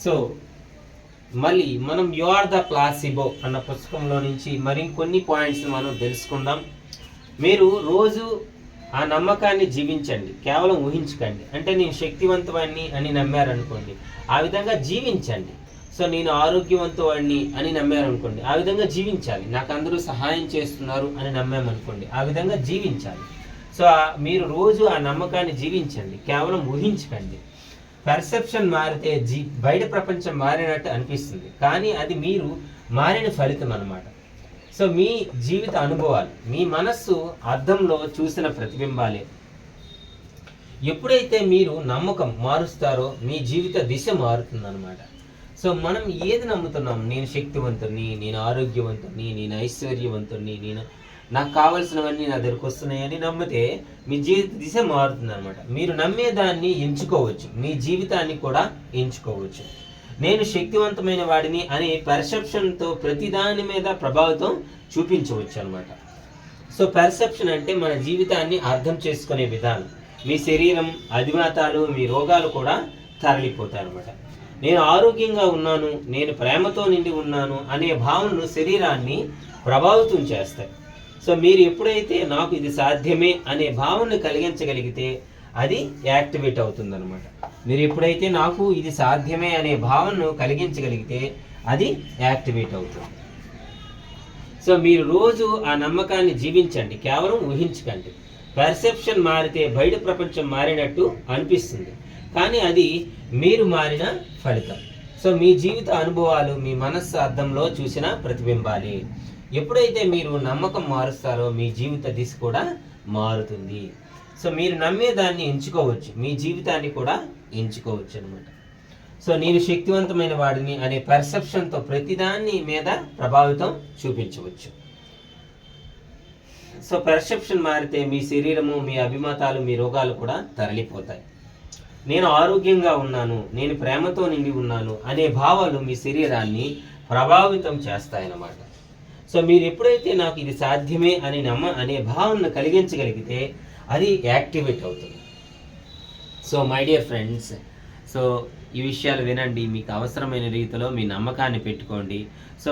So మళ్ళీ మనం you are the placebo అన్న పుస్తకంలో నుంచి మరికొన్ని పాయింట్స్ మనం తెలుసుకుందాం. మీరు రోజు ఆ నమ్మకాన్ని జీవించండి, కేవలం ఊహించకండి. అంటే నేను శక్తివంతవాడిని అని నమ్మారనుకోండి, ఆ విధంగా జీవించండి. సో నేను ఆరోగ్యవంతవాడిని అని నమ్మారనుకోండి, ఆ విధంగా జీవించాలి. నాకు అందరూ సహాయం చేస్తున్నారు అని నమ్మామనుకోండి, ఆ విధంగా జీవించాలి. సో మీరు రోజు ఆ నమ్మకాన్ని జీవించండి, కేవలం ఊహించకండి. పర్సెప్షన్ మారితే బయట ప్రపంచం మారినట్టు అనిపిస్తుంది, కానీ అది మీరు మారిన ఫలితం అన్నమాట. సో మీ జీవిత అనుభవాలు మీ మనస్సు అద్దంలో చూసిన ప్రతిబింబాలే. ఎప్పుడైతే మీరు నమ్మకం మారుస్తారో మీ జీవిత దిశ మారుతుందన్నమాట. సో మనం ఏది నమ్ముతున్నాం? నేను శక్తివంతుని, నేను ఆరోగ్యవంతుని, నేను ఐశ్వర్యవంతుని, నాకు కావలసినవన్నీ నా దగ్గరకు వస్తున్నాయని నమ్మితే మీ జీవిత దిశ మారుతుంది అనమాట. మీరు నమ్మేదాన్ని ఎంచుకోవచ్చు, మీ జీవితాన్ని కూడా ఎంచుకోవచ్చు. నేను శక్తివంతమైన వాడిని అనే పర్సెప్షన్తో ప్రతిదాని మీద ప్రభావితం చూపించవచ్చు అనమాట. సో పర్సెప్షన్ అంటే మన జీవితాన్ని అర్థం చేసుకునే విధానం. మీ శరీరం, అధిమాతాలు, మీ రోగాలు కూడా తరలిపోతాయి అనమాట. నేను ఆరోగ్యంగా ఉన్నాను, నేను ప్రేమతో నిండి ఉన్నాను అనే భావనలు శరీరాన్ని ప్రభావితం చేస్తాయి. సో మీరు ఎప్పుడైతే నాకు ఇది సాధ్యమే అనే భావనను కలిగించగలిగితే అది యాక్టివేట్ అవుతుందన్నమాట. మీరు ఎప్పుడైతే నాకు ఇది సాధ్యమే అనే భావనను కలిగించగలిగితే అది యాక్టివేట్ అవుతుంది. సో మీరు రోజు ఆ నమ్మకాన్ని జీవించండి, కేవలం ఊహించకండి. పర్సెప్షన్ మారితే బయట ప్రపంచం మారినట్టు అనిపిస్తుంది, కానీ అది మీరు మారిన ఫలితం. సో మీ జీవిత అనుభవాలు మీ మనస్సు అద్దంలో చూసిన ప్రతిబింబాలే. ఎప్పుడైతే మీరు నమ్మకం మారుస్తారో మీ జీవిత దిశ కూడా మారుతుంది. సో మీరు నమ్మేదాన్ని ఎంచుకోవచ్చు, మీ జీవితాన్ని కూడా ఎంచుకోవచ్చు అనమాట. సో నేను శక్తివంతమైన వాడిని అనే పర్సెప్షన్తో ప్రతిదాన్ని మీద ప్రభావితం చూపించవచ్చు. సో పర్సెప్షన్ మారితే మీ శరీరము, మీ అభిమతాలు, మీ రోగాలు కూడా తరలిపోతాయి. నేను ఆరోగ్యంగా ఉన్నాను, నేను ప్రేమతో నిండి ఉన్నాను అనే భావాలు మీ శరీరాన్ని ప్రభావితం చేస్తాయన్నమాట. సో మీరు ఎప్పుడైతే నాకు ఇది సాధ్యమే అనే భావనను కలిగించగలిగితే అది యాక్టివేట్ అవుతుంది. So my dear friends, so ఈ విషయాలు వినండి, మీకు అవసరమైన రీతిలో మీ నమ్మకాన్ని పెట్టుకోండి. సో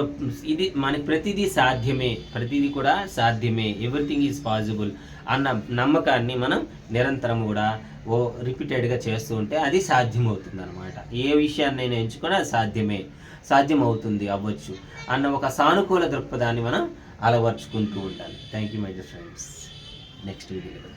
ఇది మనకి ప్రతిదీ సాధ్యమే, ప్రతిదీ కూడా సాధ్యమే, ఎవ్రీథింగ్ ఈజ్ పాసిబుల్ అన్న నమ్మకాన్ని మనం నిరంతరం కూడా రిపీటెడ్గా చేస్తూ ఉంటే అది సాధ్యమవుతుంది అనమాట. ఏ విషయాన్నైనా ఎంచుకొని అది సాధ్యమవుతుంది, అవ్వచ్చు అన్న ఒక సానుకూల దృక్పథాన్ని మనం అలవర్చుకుంటూ ఉండాలి. Thank you my dear friends. Next వీడియోలో